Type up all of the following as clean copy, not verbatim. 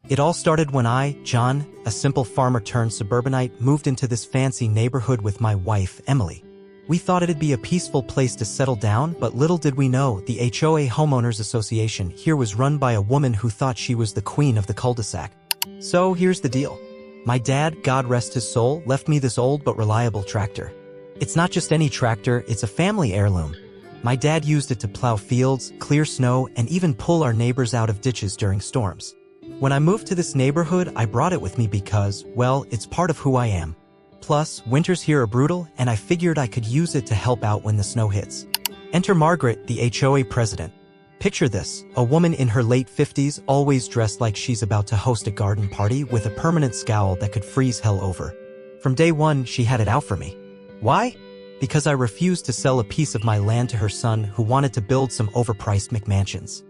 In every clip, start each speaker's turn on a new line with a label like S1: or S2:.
S1: It all started when I, John, a simple farmer turned suburbanite, moved into this fancy neighborhood with my wife, Emily. We thought it'd be a peaceful place to settle down, but little did we know the HOA Homeowners Association here was run by a woman who thought she was the queen of the cul-de-sac. So here's the deal. My dad, God rest his soul, left me this old but reliable tractor. It's not just any tractor, it's a family heirloom. My dad used it to plow fields, clear snow, and even pull our neighbors out of ditches during storms. When I moved to this neighborhood, I brought it with me because, well, it's part of who I am. Plus, winters here are brutal, and I figured I could use it to help out when the snow hits. Enter Margaret, the HOA president. Picture this, a woman in her late 50s, always dressed like she's about to host a garden party with a permanent scowl that could freeze hell over. From day one, she had it out for me. Why? Because I refused to sell a piece of my land to her son who wanted to build some overpriced McMansions.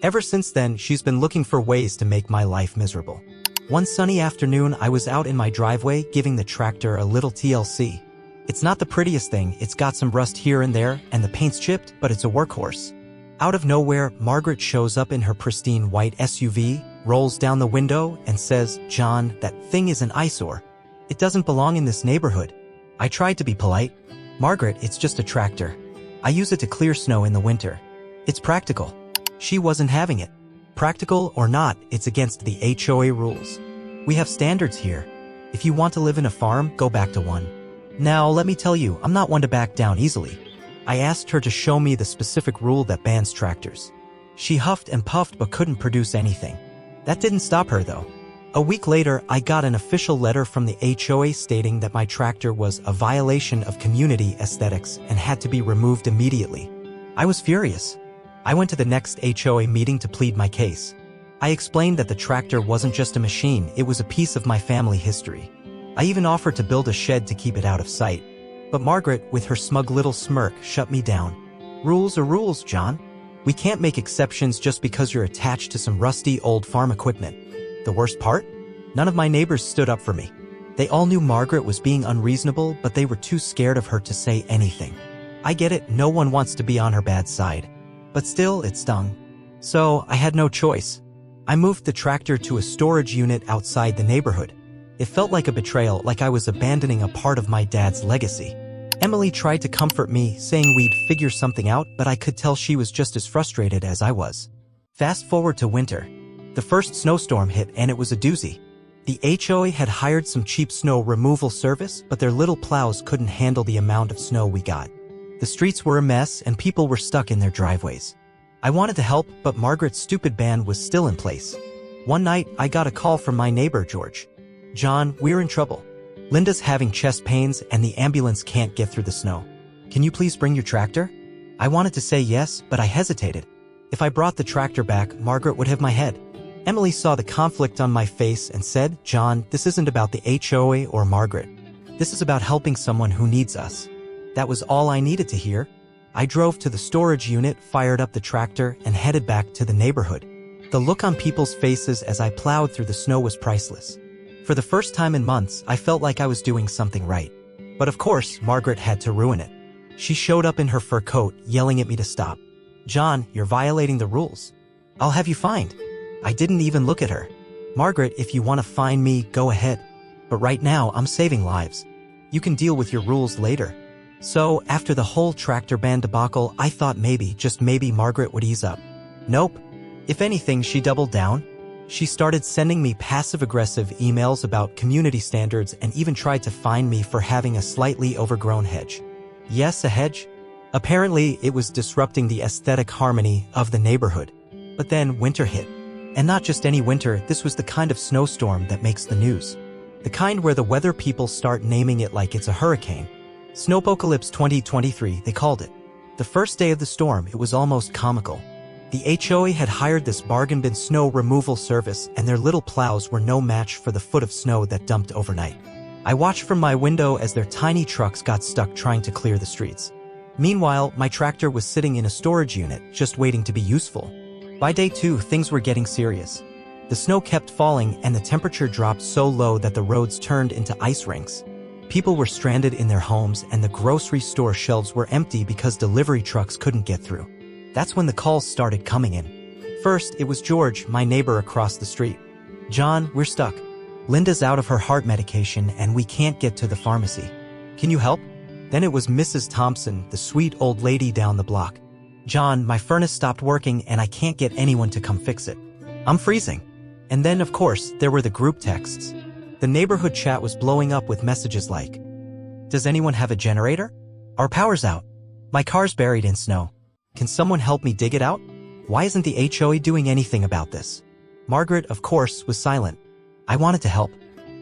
S1: Ever since then, she's been looking for ways to make my life miserable. One sunny afternoon, I was out in my driveway giving the tractor a little TLC. It's not the prettiest thing, it's got some rust here and there, and the paint's chipped, but it's a workhorse. Out of nowhere, Margaret shows up in her pristine white SUV, rolls down the window, and says, "John, that thing is an eyesore. It doesn't belong in this neighborhood." I tried to be polite. "Margaret, it's just a tractor. I use it to clear snow in the winter. It's practical." She wasn't having it. Practical or not, it's against the HOA rules. We have standards here. If you want to live in a farm, go back to one. Now, let me tell you, I'm not one to back down easily. I asked her to show me the specific rule that bans tractors. She huffed and puffed but couldn't produce anything. That didn't stop her though. A week later, I got an official letter from the HOA stating that my tractor was a violation of community aesthetics and had to be removed immediately. I was furious. I went to the next HOA meeting to plead my case. I explained that the tractor wasn't just a machine, it was a piece of my family history. I even offered to build a shed to keep it out of sight. But Margaret, with her smug little smirk, shut me down. Rules are rules, John. We can't make exceptions just because you're attached to some rusty old farm equipment. The worst part? None of my neighbors stood up for me. They all knew Margaret was being unreasonable, but they were too scared of her to say anything. I get it, no one wants to be on her bad side. But still, it stung. So, I had no choice. I moved the tractor to a storage unit outside the neighborhood. It felt like a betrayal, like I was abandoning a part of my dad's legacy. Emily tried to comfort me, saying we'd figure something out, but I could tell she was just as frustrated as I was. Fast forward to winter. The first snowstorm hit and it was a doozy. The HOA had hired some cheap snow removal service, but their little plows couldn't handle the amount of snow we got. The streets were a mess and people were stuck in their driveways. I wanted to help, but Margaret's stupid ban was still in place. One night, I got a call from my neighbor, George. "John, we're in trouble. Linda's having chest pains and the ambulance can't get through the snow. Can you please bring your tractor?" I wanted to say yes, but I hesitated. If I brought the tractor back, Margaret would have my head. Emily saw the conflict on my face and said, "John, this isn't about the HOA or Margaret. This is about helping someone who needs us." That was all I needed to hear. I drove to the storage unit, fired up the tractor, and headed back to the neighborhood. The look on people's faces as I plowed through the snow was priceless. For the first time in months, I felt like I was doing something right. But of course, Margaret had to ruin it. She showed up in her fur coat, yelling at me to stop. "John, you're violating the rules. I'll have you fined." I didn't even look at her. "Margaret, if you want to fine me, go ahead. But right now, I'm saving lives. You can deal with your rules later." So, after the whole tractor ban debacle, I thought maybe, just maybe, Margaret would ease up. Nope. If anything, she doubled down. She started sending me passive-aggressive emails about community standards and even tried to fine me for having a slightly overgrown hedge. Yes, a hedge. Apparently, it was disrupting the aesthetic harmony of the neighborhood. But then winter hit. And not just any winter, this was the kind of snowstorm that makes the news. The kind where the weather people start naming it like it's a hurricane. Snowpocalypse 2023, they called it. The first day of the storm, it was almost comical. The HOA had hired this bargain bin snow removal service, and their little plows were no match for the foot of snow that dumped overnight. I watched from my window as their tiny trucks got stuck trying to clear the streets. Meanwhile, my tractor was sitting in a storage unit, just waiting to be useful. By day 2, things were getting serious. The snow kept falling and the temperature dropped so low that the roads turned into ice rinks. People were stranded in their homes and the grocery store shelves were empty because delivery trucks couldn't get through. That's when the calls started coming in. First, it was George, my neighbor across the street. John, we're stuck. Linda's out of her heart medication and we can't get to the pharmacy. Can you help? Then it was Mrs. Thompson, the sweet old lady down the block. John, my furnace stopped working and I can't get anyone to come fix it. I'm freezing. And then, of course, there were the group texts. The neighborhood chat was blowing up with messages like, "Does anyone have a generator? Our power's out. My car's buried in snow. Can someone help me dig it out? Why isn't the HOA doing anything about this?" Margaret, of course, was silent. I wanted to help.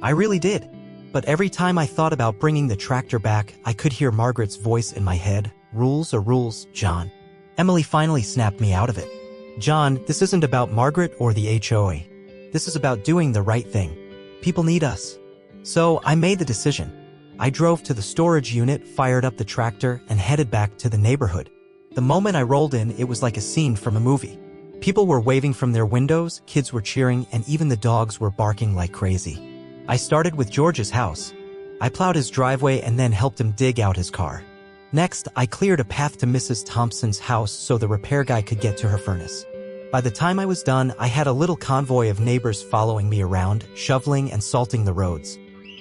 S1: I really did. But every time I thought about bringing the tractor back, I could hear Margaret's voice in my head. Rules are rules, John. Emily finally snapped me out of it. John, this isn't about Margaret or the HOA. This is about doing the right thing. People need us. So I made the decision. I drove to the storage unit, fired up the tractor, and headed back to the neighborhood. The moment I rolled in, it was like a scene from a movie. People were waving from their windows, kids were cheering, and even the dogs were barking like crazy. I started with George's house. I plowed his driveway and then helped him dig out his car. Next, I cleared a path to Mrs. Thompson's house so the repair guy could get to her furnace. By the time I was done, I had a little convoy of neighbors following me around, shoveling and salting the roads.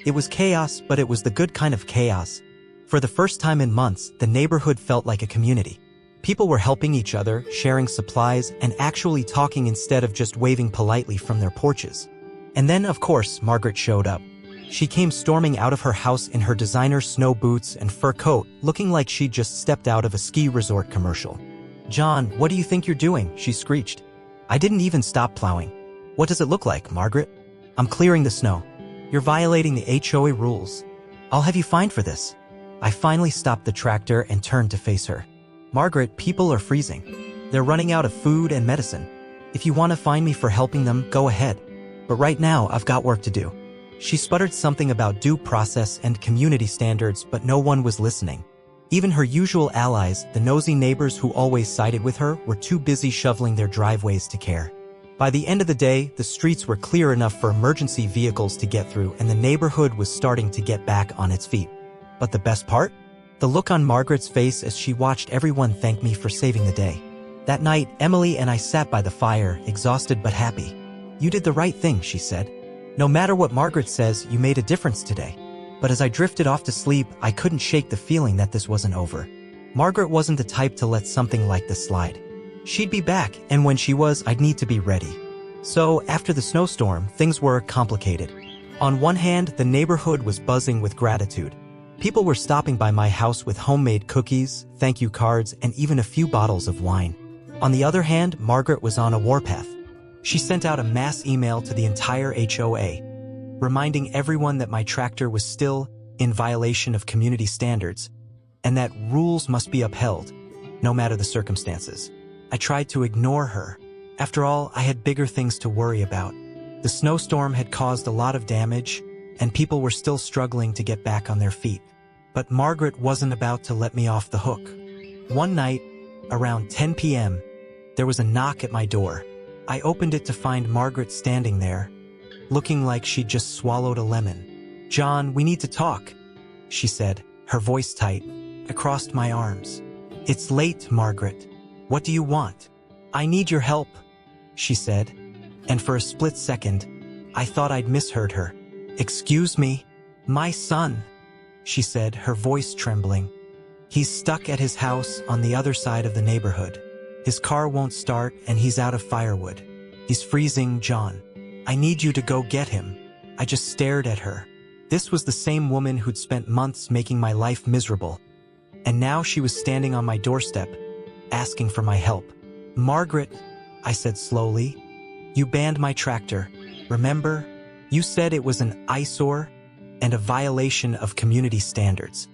S1: It was chaos, but it was the good kind of chaos. For the first time in months, the neighborhood felt like a community. People were helping each other, sharing supplies, and actually talking instead of just waving politely from their porches. And then, of course, Margaret showed up. She came storming out of her house in her designer snow boots and fur coat, looking like she'd just stepped out of a ski resort commercial. "John, what do you think you're doing?" she screeched. I didn't even stop plowing. "What does it look like, Margaret?" "I'm clearing the snow." "You're violating the HOA rules. I'll have you fined for this." I finally stopped the tractor and turned to face her. "Margaret, people are freezing. They're running out of food and medicine. If you want to fine me for helping them, go ahead. But right now, I've got work to do." She sputtered something about due process and community standards, but no one was listening. Even her usual allies, the nosy neighbors who always sided with her, were too busy shoveling their driveways to care. By the end of the day, the streets were clear enough for emergency vehicles to get through, and the neighborhood was starting to get back on its feet. But the best part? The look on Margaret's face as she watched everyone thank me for saving the day. That night, Emily and I sat by the fire, exhausted but happy. "You did the right thing," she said. "No matter what Margaret says, you made a difference today." But as I drifted off to sleep, I couldn't shake the feeling that this wasn't over. Margaret wasn't the type to let something like this slide. She'd be back, and when she was, I'd need to be ready. So, after the snowstorm, things were complicated. On one hand, the neighborhood was buzzing with gratitude. People were stopping by my house with homemade cookies, thank you cards, and even a few bottles of wine. On the other hand, Margaret was on a warpath. She sent out a mass email to the entire HOA, reminding everyone that my tractor was still in violation of community standards, and that rules must be upheld, no matter the circumstances. I tried to ignore her. After all, I had bigger things to worry about. The snowstorm had caused a lot of damage, and people were still struggling to get back on their feet. But Margaret wasn't about to let me off the hook. One night, around 10 p.m., there was a knock at my door. I opened it to find Margaret standing there, looking like she'd just swallowed a lemon. "John, we need to talk," she said, her voice tight. I crossed my arms. "It's late, Margaret. What do you want?" "I need your help," she said, and for a split second, I thought I'd misheard her. "Excuse me? My son," she said, her voice trembling. "He's stuck at his house on the other side of the neighborhood. His car won't start and he's out of firewood. He's freezing, John. I need you to go get him." I just stared at her. This was the same woman who'd spent months making my life miserable. And now she was standing on my doorstep, asking for my help. "Margaret," I said slowly, "you banned my tractor. Remember? You said it was an eyesore and a violation of community standards."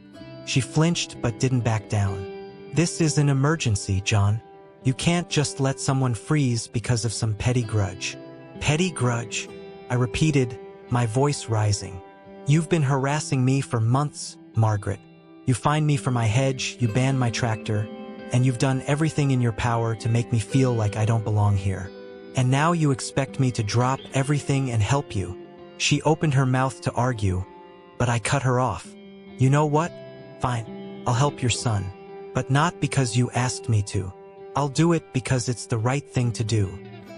S1: She flinched but didn't back down. "This is an emergency, John. You can't just let someone freeze because of some petty grudge." "Petty grudge," I repeated, my voice rising. "You've been harassing me for months, Margaret. You fined me for my hedge, you banned my tractor, and you've done everything in your power to make me feel like I don't belong here. And now you expect me to drop everything and help you." She opened her mouth to argue, but I cut her off. "You know what? Fine, I'll help your son. But not because you asked me to. I'll do it because it's the right thing to do."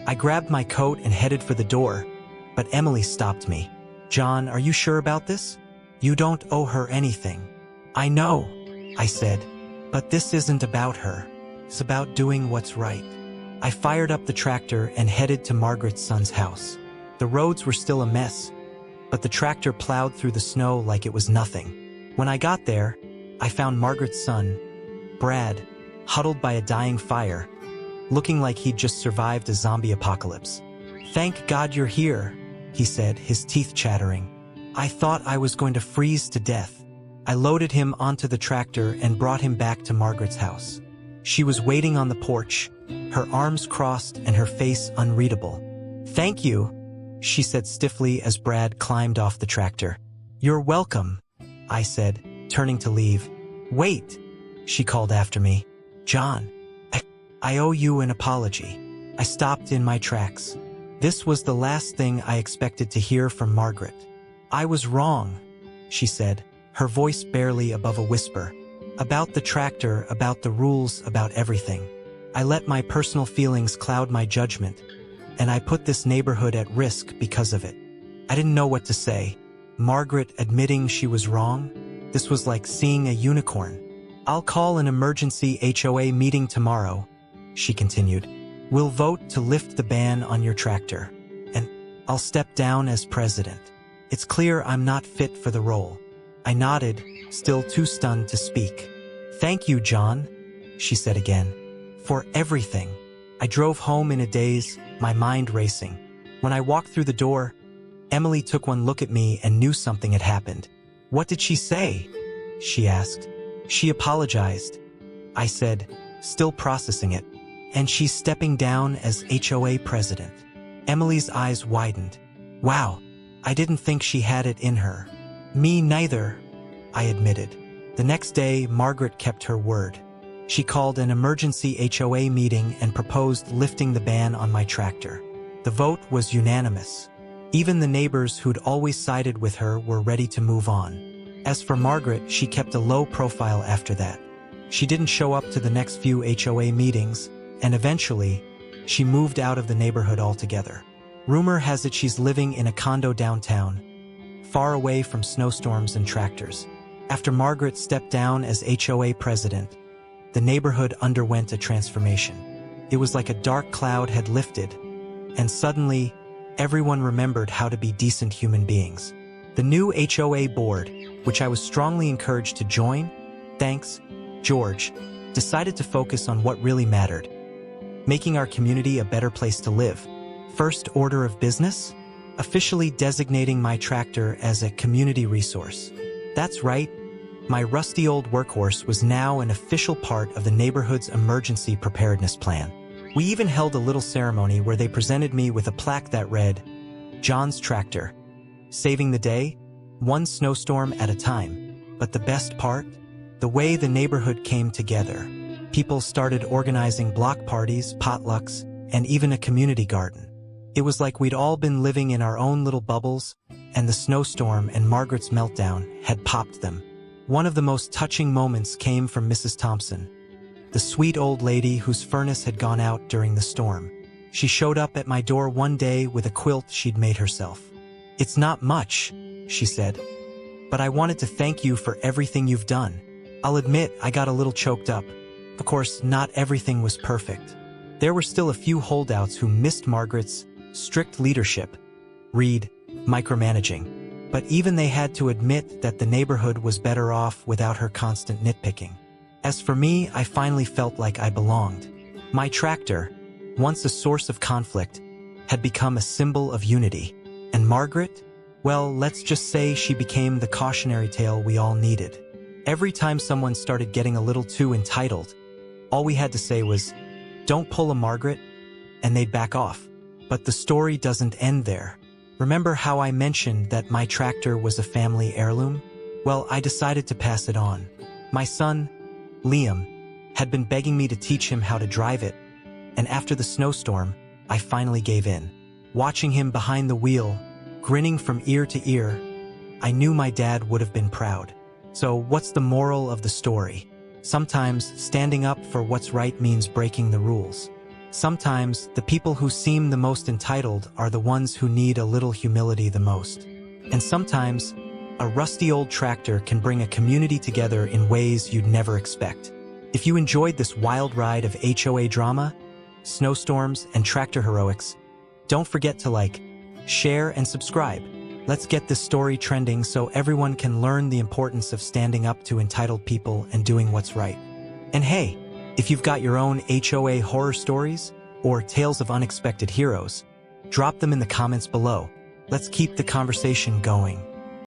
S1: I grabbed my coat and headed for the door, But Emily stopped me. "John, are you sure about this? You don't owe her anything." "I know," I said, "but this isn't about her. It's about doing what's right." I fired up the tractor and headed to Margaret's son's house. The roads were still a mess, but the tractor plowed through the snow like it was nothing. When I got there, I found Margaret's son, Brad, huddled by a dying fire, looking like he'd just survived a zombie apocalypse. "Thank God you're here," he said, his teeth chattering. "I thought I was going to freeze to death." I loaded him onto the tractor and brought him back to Margaret's house. She was waiting on the porch, her arms crossed and her face unreadable. "Thank you," she said stiffly as Brad climbed off the tractor. "You're welcome," I said, turning to leave. "Wait," she called after me. "John, I owe you an apology." I stopped in my tracks. This was the last thing I expected to hear from Margaret. "I was wrong," she said, her voice barely above a whisper. "About the tractor, about the rules, about everything. I let my personal feelings cloud my judgment, and I put this neighborhood at risk because of it." I didn't know what to say. Margaret admitting she was wrong? This was like seeing a unicorn. "I'll call an emergency HOA meeting tomorrow," she continued. "We'll vote to lift the ban on your tractor, and I'll step down as president. It's clear I'm not fit for the role." I nodded, still too stunned to speak. "Thank you, John," she said again, "for everything." I drove home in a daze, my mind racing. When I walked through the door, Emily took one look at me and knew something had happened. "What did she say?" she asked. "She apologized," I said, still processing it. "And she's stepping down as HOA president." Emily's eyes widened. "Wow, I didn't think she had it in her." "Me neither," I admitted. The next day, Margaret kept her word. She called an emergency HOA meeting and proposed lifting the ban on my tractor. The vote was unanimous. Even the neighbors who'd always sided with her were ready to move on. As for Margaret, she kept a low profile after that. She didn't show up to the next few HOA meetings, and eventually, she moved out of the neighborhood altogether. Rumor has it she's living in a condo downtown, far away from snowstorms and tractors. After Margaret stepped down as HOA president, the neighborhood underwent a transformation. It was like a dark cloud had lifted, and suddenly, everyone remembered how to be decent human beings. The new HOA board, which I was strongly encouraged to join, thanks, George, decided to focus on what really mattered: making our community a better place to live. First order of business? Officially designating my tractor as a community resource. That's right, my rusty old workhorse was now an official part of the neighborhood's emergency preparedness plan. We even held a little ceremony where they presented me with a plaque that read, "John's Tractor, saving the day, one snowstorm at a time." But the best part? The way the neighborhood came together. People started organizing block parties, potlucks, and even a community garden. It was like we'd all been living in our own little bubbles, and the snowstorm and Margaret's meltdown had popped them. One of the most touching moments came from Mrs. Thompson, the sweet old lady whose furnace had gone out during the storm. She showed up at my door one day with a quilt she'd made herself. "It's not much," she said, "but I wanted to thank you for everything you've done." I'll admit I got a little choked up. Of course, not everything was perfect. There were still a few holdouts who missed Margaret's strict leadership, read, micromanaging. But even they had to admit that the neighborhood was better off without her constant nitpicking. As for me, I finally felt like I belonged. My tractor, once a source of conflict, had become a symbol of unity. And Margaret? Well, let's just say she became the cautionary tale we all needed. Every time someone started getting a little too entitled, all we had to say was, "Don't pull a Margaret," and they'd back off. But the story doesn't end there. Remember how I mentioned that my tractor was a family heirloom? Well, I decided to pass it on. My son, Liam, had been begging me to teach him how to drive it, and after the snowstorm, I finally gave in. Watching him behind the wheel, grinning from ear to ear, I knew my dad would have been proud. So what's the moral of the story? Sometimes standing up for what's right means breaking the rules. Sometimes, the people who seem the most entitled are the ones who need a little humility the most. And sometimes, a rusty old tractor can bring a community together in ways you'd never expect. If you enjoyed this wild ride of HOA drama, snowstorms, and tractor heroics, don't forget to like, share, and subscribe. Let's get this story trending so everyone can learn the importance of standing up to entitled people and doing what's right. And hey, if you've got your own HOA horror stories or tales of unexpected heroes, drop them in the comments below. Let's keep the conversation going.